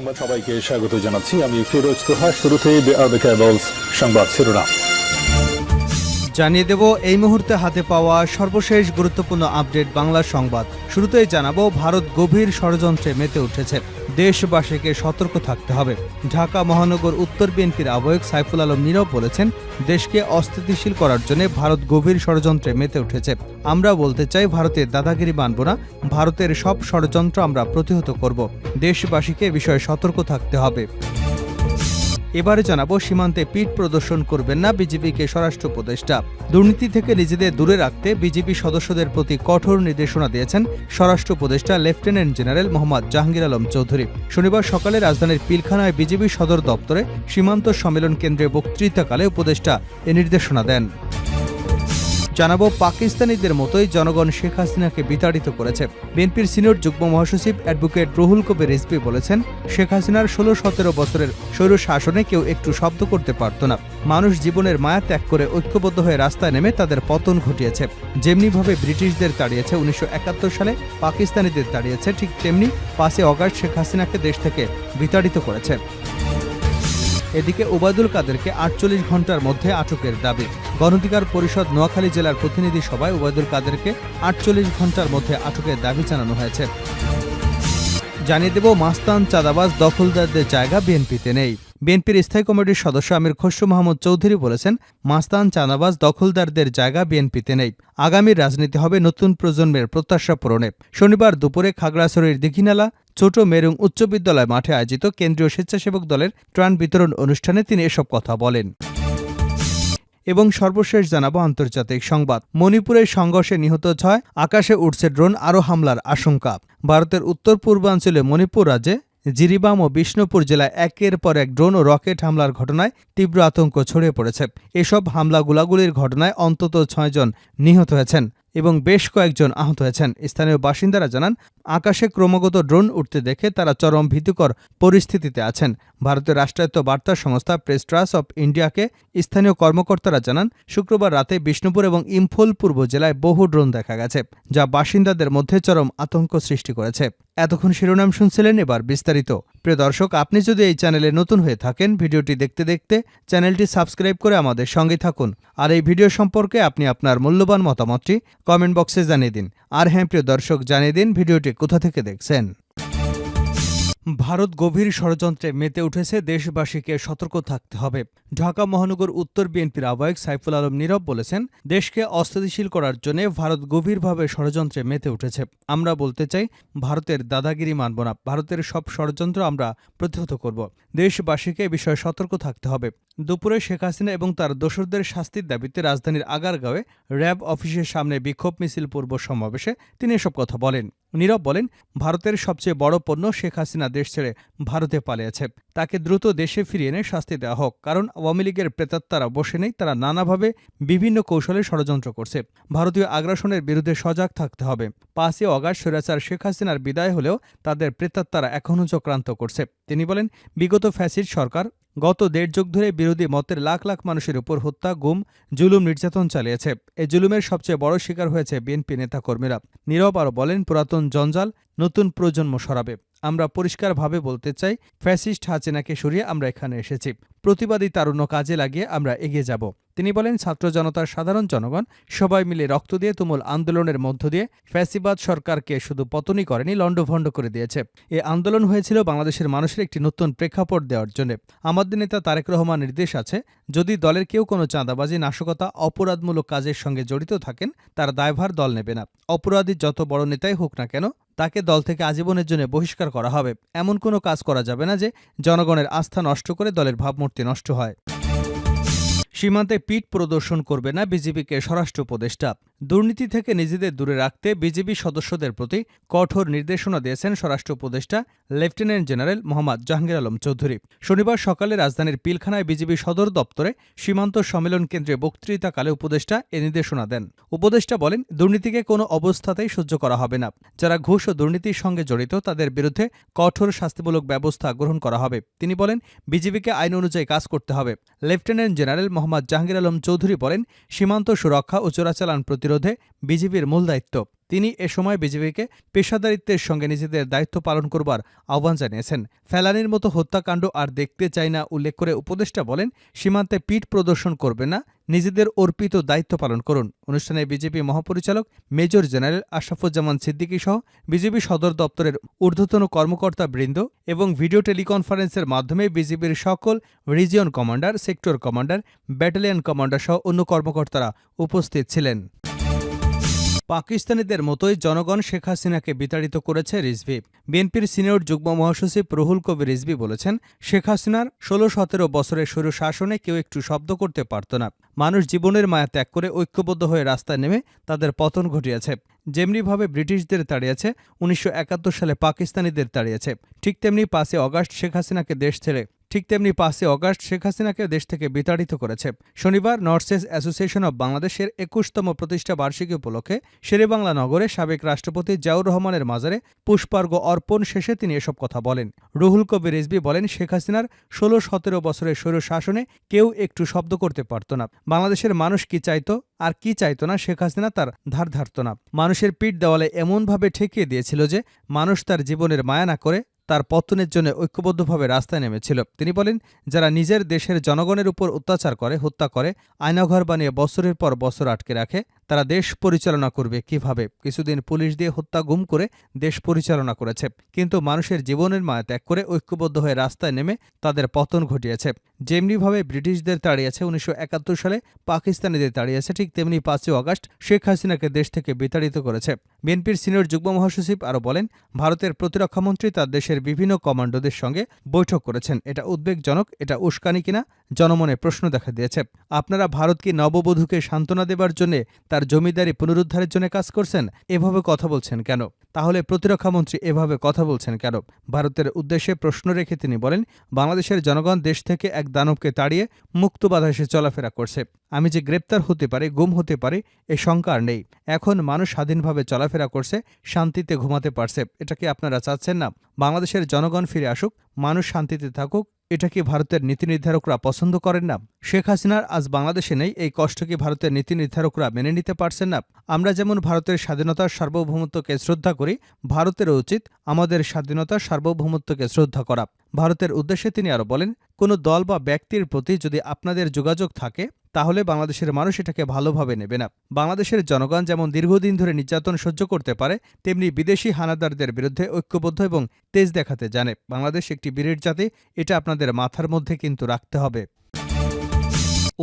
সংবাদ সবাইকে স্বাগত জানাচ্ছি। আমি ফিরোজ তোহা। শুরুতেই সংবাদ শিরোনাম জানিয়ে দেব এই মুহূর্তে হাতে পাওয়া সর্বশেষ গুরুত্বপূর্ণ আপডেট বাংলা সংবাদ। শুরুতেই জানাবো, ভারত গভীর ষড়যন্ত্রে মেতে উঠেছে, দেশবাসীকে সতর্ক থাকতে হবে। ঢাকা মহানগর উত্তর বিএনপির আহ্বায়ক সাইফুল আলম নীরব বলেছেন, দেশকে অস্থিতিশীল করার জন্য ভারত গভীর ষড়যন্ত্রে মেতে উঠেছে। আমরা বলতে চাই, ভারতের দাদাগিরি মানব না, ভারতের সব ষড়যন্ত্র আমরা প্রতিহত করব। দেশবাসীকে এ বিষয়ে সতর্ক থাকতে হবে। এবারে জানাবো, সীমান্তে পিঠ প্রদর্শন করবেন না বিজেপিকে স্বরাষ্ট্র উপদেষ্টা। দুর্নীতি থেকে নিজেদের দূরে রাখতে বিজেপি সদস্যদের প্রতি কঠোর নির্দেশনা দিয়েছেন স্বরাষ্ট্র উপদেষ্টা লেফটেন্যান্ট জেনারেল মোহাম্মদ জাহাঙ্গীর আলম চৌধুরী। শনিবার সকালে রাজধানীর পিলখানায় বিজেপি সদর দপ্তরে সীমান্ত সম্মেলন কেন্দ্রে বক্তৃতাকালে উপদেষ্টা এ নির্দেশনা দেন। জানাবো, পাকিস্তানিদের মতোই জনগণ শেখ হাসিনাকে বিতাড়িত করেছে। বিএনপির সিনিয়র যুগ্ম মহাসচিব অ্যাডভোকেট রুহুল কবির রিজভী বলেছেন, শেখ হাসিনার ১৬-১৭ বছরের স্বৈর শাসনে কেউ একটু শব্দ করতে পারত না। মানুষ জীবনের মায়া ত্যাগ করে ঐক্যবদ্ধ হয়ে রাস্তায় নেমে তাদের পতন ঘটিয়েছে। যেমনিভাবে ব্রিটিশদের তাড়িয়েছে ১৯৭১ সালে, পাকিস্তানিদের তাড়িয়েছে, ঠিক তেমনি ৫ই অগাস্ট শেখ হাসিনাকে দেশ থেকে বিতাড়িত করেছে। এদিকে ওবায়দুল কাদেরকে ৪৮ ঘণ্টার মধ্যে আটকের দাবি। গণঅধিকার পরিষদ নোয়াখালী জেলার প্রতিনিধি সভায় ওবায়দুল কাদেরকে ৪৮ ঘণ্টার মধ্যে আটকের দাবি জানানো হয়েছে। জানিয়ে দেব, মাস্তান, চাঁদাবাজ, দখলদারদের জায়গা বিএনপিতে নেই। বিএনপির স্থায়ী কমিটির সদস্য আমির খসরু মাহমুদ চৌধুরী বলেছেন, মাস্তান, চাঁদাবাজ, দখলদারদের জায়গা বিএনপিতে নেই। আগামীর রাজনীতি হবে নতুন প্রজন্মের প্রত্যাশা পূরণে। শনিবার দুপুরে খাগড়াছড়ির দীঘিনালা ছোট মেরুং উচ্চ বিদ্যালয় মাঠে আয়োজিত কেন্দ্রীয় স্বেচ্ছাসেবক দলের ত্রাণ বিতরণ অনুষ্ঠানে তিনি এসব কথা বলেন। এবং সর্বশেষ জানাবো আন্তর্জাতিক সংবাদ। মণিপুরের সংঘর্ষে নিহত ৬, আকাশে উঠছে ড্রোন, আরও হামলার আশঙ্কা। ভারতের উত্তর পূর্বাঞ্চলে মণিপুর রাজ্যে জিরিবাম ও বিষ্ণুপুর জেলায় একের পর এক ড্রোন ও রকেট হামলার ঘটনায় তীব্র আতঙ্ক ছড়িয়ে পড়েছে। এসব হামলা গোলাগুলির ঘটনায় অন্তত ৬ জন নিহত হয়েছেন এবং বেশ কয়েকজন আহত হয়েছেন। স্থানীয় বাসিন্দারা জানান, আকাশে ক্রমাগত ড্রোন উঠতে দেখে তারা চরম ভীতিকর পরিস্থিতিতে আছেন। ভারতের রাষ্ট্রায়ত্ত বার্তা সংস্থা প্রেস ট্রাস্ট অব ইন্ডিয়াকে স্থানীয় কর্মকর্তারা জানান, শুক্রবার রাতে বিষ্ণুপুর এবং ইম্ফল পূর্ব জেলায় বহু ড্রোন দেখা গেছে, যা বাসিন্দাদের মধ্যে চরম আতঙ্ক সৃষ্টি করেছে। এতক্ষণ শিরোনাম শুনছিলেন, এবার বিস্তারিত। প্রিয় দর্শক, আপনি যদি এই চ্যানেলে নতুন হয়ে থাকেন, ভিডিওটি দেখতে দেখতে চ্যানেলটি সাবস্ক্রাইব করে আমাদের সঙ্গে থাকুন। আর এই ভিডিও সম্পর্কে আপনি আপনার মূল্যবান মতামতটি কমেন্ট বক্সে জানিয়ে দিন। আর হ্যাঁ প্রিয় দর্শক, জানিয়ে দিন ভিডিওটি কোথা থেকে দেখছেন। ভারত গভীর ষড়যন্ত্রে মেতে উঠেছে, দেশবাসীকে সতর্ক থাকতে হবে। ঢাকা মহানগর উত্তর বিএনপির আহ্বায়ক সাইফুল আলম নীরব বলেছেন, দেশকে অস্থিতিশীল করার জন্য ভারত গভীরভাবে ষড়যন্ত্রে মেতে উঠেছে। আমরা বলতে চাই, ভারতের দাদাগিরি মানব না, ভারতের সব ষড়যন্ত্র আমরা প্রতিহত করব। দেশবাসীকে এ বিষয়ে সতর্ক থাকতে হবে। দুপুরে শেখ হাসিনা এবং তার দোসরদের শাস্তির দাবিতে রাজধানীর আগারগাঁওয়ে র্যাব অফিসের সামনে বিক্ষোভ মিছিল পূর্ব সমাবেশে তিনি এসব কথা বলেন। নীরব বলেন, ভারতের সবচেয়ে বড় পণ্য শেখ হাসিনা দেশ ছেড়ে ভারতে পালিয়েছে। তাকে দ্রুত দেশে ফিরিয়ে এনে শাস্তি দেওয়া হোক, কারণ আওয়ামী লীগের প্রেতাত্মারা বসে নেই, তারা নানাভাবে বিভিন্ন কৌশলে ষড়যন্ত্র করছে। ভারতীয় আগ্রাসনের বিরুদ্ধে সজাগ থাকতে হবে। ৫ই অগাস্ট স্বৈরাচার শেখ হাসিনার বিদায় হলেও তাদের প্রেতাত্মারা এখনও চক্রান্ত করছে। তিনি বলেন, বিগত ফ্যাসিস্ট সরকার গত ১.৫ যুগ ধরে বিরোধী মতের লাখ লাখ মানুষের উপর হত্যা, গুম, জুলুম, নির্যাতন চালিয়েছে। এই জুলুমের সবচেয়ে বড় শিকার হয়েছে বিএনপি নেতাকর্মীরা। নীরব আরও বলেন, পুরাতন জঞ্জাল নতুন প্রজন্ম সরাবে। আমরা পরিষ্কারভাবে বলতে চাই, ফ্যাসিস্ট হাসিনাকে সরিয়ে আমরা এখানে এসেছি। প্রতিবাদী তারুণ্য কাজে লাগিয়ে আমরা এগিয়ে যাব। তিনি বলেন, ছাত্র জনতার সাধারণ জনগণ সবাই মিলে রক্ত দিয়ে তুমুল আন্দোলনের মধ্য দিয়ে ফ্যাসিবাদ সরকারকে শুধু পতনই করেনি, লণ্ডভণ্ড করে দিয়েছে। এই আন্দোলন হয়েছিল বাংলাদেশের মানুষের একটি নতুন প্রেক্ষাপট দেওয়ার জন্য। আমাদের নেতা তারেক রহমান নির্দেশ আছে, যদি দলের কেউ কোনো চাঁদাবাজি, নাশকতা, অপরাধমূলক কাজের সঙ্গে জড়িত থাকেন, তার দায়ভার দল নেবে না। অপরাধী যত বড় নেতাই হোক না কেন, তাকে দল থেকে আজীবনের জন্য বহিষ্কার করা হবে। এমন কোনো কাজ করা যাবে না যে জনগণের আস্থা নষ্ট করে দলের ভাবমূর্তি নষ্ট হয়। সীমান্তে পিঠ প্রদর্শন করবে না বিজেপিকে স্বরাষ্ট্র উপদেষ্টা। দুর্নীতি থেকে নিজেদের দূরে রাখতে বিজেপি সদস্যদের প্রতি কঠোর নির্দেশনা দিয়েছেন স্বরাষ্ট্র উপদেষ্টা লেফটেন্যান্ট জেনারেল মোহাম্মদ জাহাঙ্গীর আলম চৌধুরী। শনিবার সকালে রাজধানীর পিলখানায় বিজেপি সদর দপ্তরে সীমান্ত সম্মেলন কেন্দ্রে বক্তৃতাকালে উপদেষ্টা এ নির্দেশনা দেন। উপদেষ্টা বলেন, দুর্নীতিকে কোনো অবস্থাতেই সহ্য করা হবে না। যারা ঘুষ ও দুর্নীতির সঙ্গে জড়িত তাদের বিরুদ্ধে কঠোর শাস্তিমূলক ব্যবস্থা গ্রহণ করা হবে। তিনি বলেন, বিজেপিকে আইন অনুযায়ী কাজ করতে হবে। লেফটেন্যান্ট জেনারেল মোহাম্মদ জাহাঙ্গীর আলম চৌধুরী বলেন, সীমান্ত সুরক্ষা ও চোরাচালান প্রতিরোধে বিজেপির মূল দায়িত্ব। তিনি এ সময় বিজেপিকে পেশাদারিত্বের সঙ্গে নিজেদের দায়িত্ব পালন করবার আহ্বান জানিয়েছেন। ফেলানির মতো হত্যাকাণ্ড আর দেখতে চাই না উল্লেখ করে উপদেষ্টা বলেন, সীমান্তে পিঠ প্রদর্শন করবে না, নিজেদের অর্পিত দায়িত্ব পালন করুন। অনুষ্ঠানে বিজেপি মহাপরিচালক মেজর জেনারেল আশরাফুজ্জামান সিদ্দিকী সহ বিজেপি সদর দপ্তরের ঊর্ধ্বতন কর্মকর্তা বৃন্দ এবং ভিডিও টেলিকনফারেন্সের মাধ্যমে বিজেপির সকল region commander, sector commander, battalion commander সহ অন্য কর্মকর্তারা উপস্থিত ছিলেন। পাকিস্তানিদের মতোই জনগণ শেখ হাসিনাকে বিতাড়িত করেছে রিজভী। বিএনপির সিনিয়র যুগ্ম মহাসচিব রুহুল কবির রিজভী বলেছেন, শেখ হাসিনার ১৬-১৭ বছরের স্বৈর শাসনে কেউ একটু শব্দ করতে পারত না। মানুষ জীবনের মায়া ত্যাগ করে ঐক্যবদ্ধ হয়ে রাস্তায় নেমে তাদের পতন ঘটিয়েছে। যেমনিভাবে ব্রিটিশদের তাড়িয়েছে, ১৯৭১ সালে পাকিস্তানিদের তাড়িয়েছে, ঠিক তেমনি ৫ই অগাস্ট শেখ হাসিনাকে দেশ থেকে বিতাড়িত করেছে। শনিবার নর্থ ইস্ট অ্যাসোসিয়েশন অব বাংলাদেশের ২১তম প্রতিষ্ঠা বার্ষিকী উপলক্ষে শেরেবাংলা নগরে সাবেক রাষ্ট্রপতি জিয়াউর রহমানের মাজারে পুষ্পার্ঘ অর্পণ শেষে তিনি এসব কথা বলেন। রুহুল কবির রিজভী বলেন, শেখ হাসিনার ১৬-১৭ বছরের স্বৈর শাসনে কেউ একটু শব্দ করতে পারত না। বাংলাদেশের মানুষ কি চাইত আর কি চাইত না, শেখ হাসিনা তার ধার ধারত না। মানুষের পিঠ দেওয়ালে এমনভাবে ঠেকিয়ে দিয়েছিল যে মানুষ তার জীবনের মায়া না করে তার পতনের জন্য ঐক্যবদ্ধভাবে রাস্তায় নেমেছিল। তিনি বলেন, যারা নিজের দেশের জনগণের উপর অত্যাচার করে, হত্যা করে, আয়নাঘর বানিয়ে বছরের পর বছর আটকে রাখে, তারা দেশ পরিচালনা করবে কিভাবে? কিছুদিন পুলিশ দিয়ে হত্যা, গুম করে দেশ পরিচালনা করেছে, কিন্তু মানুষের জীবনের মায়া ত্যাগ করে ঐক্যবদ্ধ হয়ে রাস্তায় নেমে তাদের পতন ঘটিয়েছে। যেমনিভাবে ব্রিটিশদের তাড়িয়েছে, ১৯৭১ সালে পাকিস্তানিদের তাড়িয়েছে, ঠিক তেমনি ৫ই অগাস্ট শেখ হাসিনাকে দেশ থেকে বিতাড়িত করেছে। বিএনপির সিনিয়র যুগ্ম মহাসচিব আরও বলেন, ভারতের প্রতিরক্ষামন্ত্রী তার দেশের বিভিন্ন কমান্ডোদের সঙ্গে বৈঠক করেছেন। এটা উদ্বেগজনক, এটা উস্কানি কিনা জনমনে প্রশ্ন দেখা দিয়েছে। আপনারা ভারত কি নববধূকে সান্ত্বনা দেবার জন্য, তার জমিদারি পুনরুদ্ধারের জন্য কাজ করছেন? এভাবে কথা বলছেন কেন? তাহলে প্রতিরক্ষামন্ত্রী এভাবে কথা বলছেন কেন? ভারতের উদ্দেশ্যে প্রশ্ন রেখে তিনি বলেন, বাংলাদেশের জনগণ দেশ থেকে এক দানবকে তাড়িয়ে মুক্ত বাতাসে চলাফেরা করছে। আমি যে গ্রেপ্তার হতে পারি, গুম হতে পারি, এ শঙ্কা আর নেই। এখন মানুষ স্বাধীনভাবে চলাফেরা করছে, শান্তিতে ঘুমাতে পারছে। এটা কি আপনারা চাচ্ছেন না? বাংলাদেশের জনগণ ফিরে আসুক, মানুষ শান্তিতে থাকুক। এটা কি ভারতের নীতি নির্ধারকরা পছন্দ করেন না? শেখ হাসিনার আজ বাংলাদেশে নেই, এই কষ্ট কি ভারতের নীতি নির্ধারকরা মেনে নিতে পারছেন না? আমরা যেমন ভারতের স্বাধীনতার সার্বভৌমত্বকে শ্রদ্ধা করি, ভারতেরও উচিত আমাদের স্বাধীনতার সার্বভৌমত্বকে শ্রদ্ধা করা। ভারতের উদ্দেশ্যে তিনি আরও বলেন, কোনো দল বা ব্যক্তির প্রতি যদি আপনাদের যোগাযোগ থাকে, তাহলে বাংলাদেশের মানুষ এটাকে ভালোভাবে নেবে না। বাংলাদেশের জনগণ যেমন দীর্ঘদিন ধরে নির্যাতন সহ্য করতে পারে, তেমনি বিদেশি হানাদারদের বিরুদ্ধে ঐক্যবদ্ধ এবং তেজ দেখাতে জানে। বাংলাদেশ একটি বীরের জাতি, এটা আপনাদের মাথার মধ্যে কিন্তু রাখতে হবে।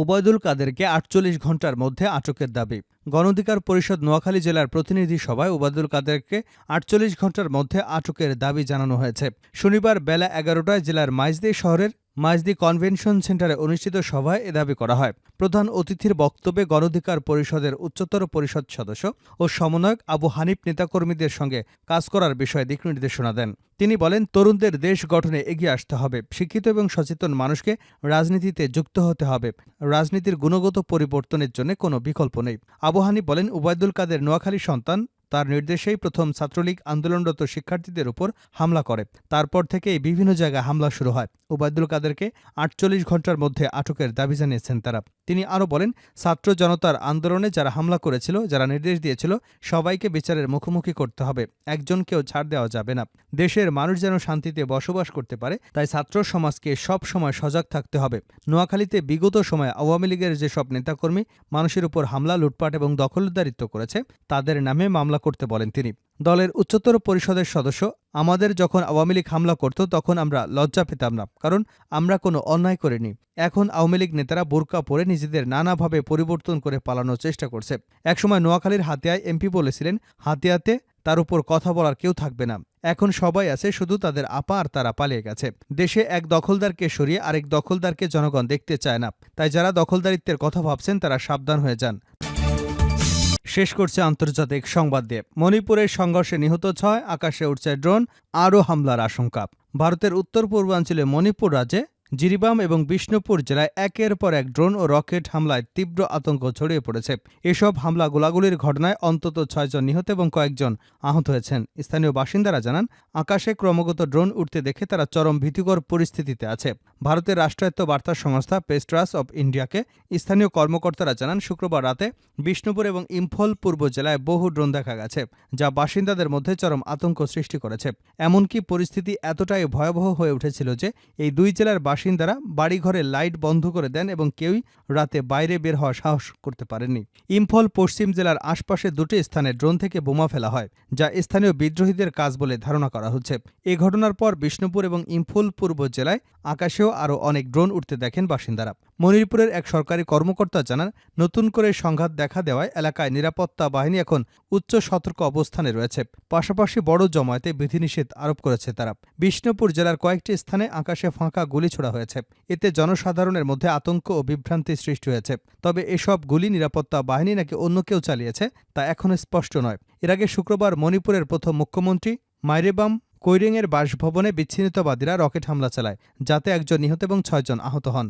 ওবায়দুল কাদেরকে ৪৮ ঘণ্টার মধ্যে আটকের দাবি। গণ অধিকার পরিষদ নোয়াখালী জেলার প্রতিনিধি সভায় ওবায়দুল কাদেরকে ৪৮ ঘণ্টার মধ্যে আটকের দাবি জানানো হয়েছে। শনিবার বেলা ১১টায় জেলার মাইজদী শহরের মাইজদী কনভেনশন সেন্টারে অনুষ্ঠিত সভায় এ দাবি করা হয়। প্রধান অতিথির বক্তব্যে গণ অধিকার পরিষদের উচ্চতর পরিষদ সদস্য ও সমন্বয়ক আবু হানিফ নেতাকর্মীদের সঙ্গে কাজ করার বিষয়ে দিক নির্দেশনা দেন। তিনি বলেন, তরুণদের দেশ গঠনে এগিয়ে আসতে হবে, শিক্ষিত এবং সচেতন মানুষকে রাজনীতিতে যুক্ত হতে হবে। রাজনীতির গুণগত পরিবর্তনের জন্য কোনো বিকল্প নেই। আবু হানিফ বলেন, ওবায়দুল কাদের নোয়াখালী সন্তান, তার নির্দেশেই প্রথম ছাত্রলীগ আন্দোলনরত শিক্ষার্থীদের উপর হামলা করে। তারপর থেকেই বিভিন্ন জায়গায় হামলা শুরু হয়। ওবায়দুল কাদেরকে ৪৮ ঘণ্টার মধ্যে আটকের দাবি জানিয়েছেন তারা। তিনি আরও বলেন, ছাত্র জনতার আন্দোলনে যারা হামলা করেছিল, যারা নির্দেশ দিয়েছিল, সবাইকে বিচারের মুখোমুখি করতে হবে। একজনকেও ছাড় দেওয়া যাবে না। দেশের মানুষ যেন শান্তিতে বসবাস করতে পারে, তাই ছাত্র সমাজকে সব সময় সজাগ থাকতে হবে। নোয়াখালীতে বিগত সময়ে আওয়ামী লীগের যেসব নেতাকর্মী মানুষের উপর হামলা, লুটপাট এবং দখলদারিত্ব করেছে, তাদের নামে মামলা করতে বলেন তিনি। দলের উচ্চতর পরিষদের সদস্য, আমাদের যখন আওয়ামী লীগ হামলা করত তখন আমরা লজ্জা পেতাম না, কারণ আমরা কোনো অন্যায় করিনি। এখন আওয়ামী লীগ নেতারা বোরকা পরে নিজেদের নানাভাবে পরিবর্তন করে পালানোর চেষ্টা করছে। একসময় নোয়াখালীর হাতিয়ায় এমপি বলেছিলেন, হাতিয়াতে তার উপর কথা বলার কেউ থাকবে না। এখন সবাই আছে, শুধু তাদের আপা আর তারা পালিয়ে গেছে। দেশে এক দখলদারকে সরিয়ে আরেক দখলদারকে জনগণ দেখতে চায় না। তাই যারা দখলদারিত্বের কথা ভাবছেন তারা সাবধান হয়ে যান। শেষ করছে আন্তর্জাতিক সংবাদ দিয়ে। মণিপুরের সংঘর্ষে নিহত ৬, আকাশে উঠছে ড্রোন, আরও হামলার আশঙ্কা। ভারতের উত্তর পূর্বাঞ্চলে মণিপুর রাজ্যে জিরিবাম এবং বিষ্ণুপুর জেলায় একের পর এক ড্রোন ও রকেট হামলায় তীব্র আতঙ্ক ছড়িয়ে পড়েছে। এসব হামলা গোলাগুলির ঘটনায় অন্তত 6 জন নিহত এবং কয়েকজন আহত হয়েছেন। স্থানীয় বাসিন্দারা জানান, আকাশে ক্রমাগত ড্রোন উঠতে দেখে তারা চরম ভীতিকর পরিস্থিতিতে আছে। ভারতের রাষ্ট্রায়ত্ত বার্তা সংস্থা প্রেস ট্রাস্ট অব ইন্ডিয়াকে স্থানীয় কর্মকর্তারা জানান, শুক্রবার রাতে বিষ্ণুপুর এবং ইম্ফল পূর্ব জেলায় বহু ড্রোন দেখা গেছে, যা বাসিন্দাদের মধ্যে চরম আতঙ্ক সৃষ্টি করেছে। এমনকি পরিস্থিতি এতটাই ভয়াবহ হয়ে উঠেছিল যে এই দুই জেলার বাসিন্দারা বাড়িঘরে লাইট বন্ধ করে দেন এবং কেউই রাতে বাইরে বের হওয়ার সাহস করতে পারেননি। ইম্ফল পশ্চিম জেলার আশপাশে দুটি স্থানে ড্রোন থেকে বোমা ফেলা হয়, যা স্থানীয় বিদ্রোহীদের কাজ বলে ধারণা করা হচ্ছে। এ ঘটনার পর বিষ্ণুপুর এবং ইম্ফল পূর্ব জেলায় আকাশেও আরও অনেক ড্রোন উঠতে দেখেন বাসিন্দারা। মনিরপুরের এক সরকারি কর্মকর্তা জানান, নতুন করে সংঘাত দেখা দেওয়ায় এলাকায় নিরাপত্তা বাহিনী এখন উচ্চ সতর্ক অবস্থানে রয়েছে। পাশাপাশি বড় জমায়েতে বিধিনিষেধ আরোপ করেছে তারা। বিষ্ণুপুর জেলার কয়েকটি স্থানে আকাশে ফাঁকা গুলি ছোড়া হয়েছে। এতে জনসাধারণের মধ্যে আতঙ্ক ও বিভ্রান্তি সৃষ্টি হয়েছে। তবে এসব গুলি নিরাপত্তা বাহিনী নাকি অন্য কেউ চালিয়েছে তা এখনো স্পষ্ট নয়। এর আগে শুক্রবার মণিপুরের প্রথম মুখ্যমন্ত্রী মাইরেবাম কৈরেংয়ের বাসভবনে বিচ্ছিন্নতাবাদীরা রকেট হামলা চালায়, যাতে একজন নিহত এবং 6 জন আহত হন।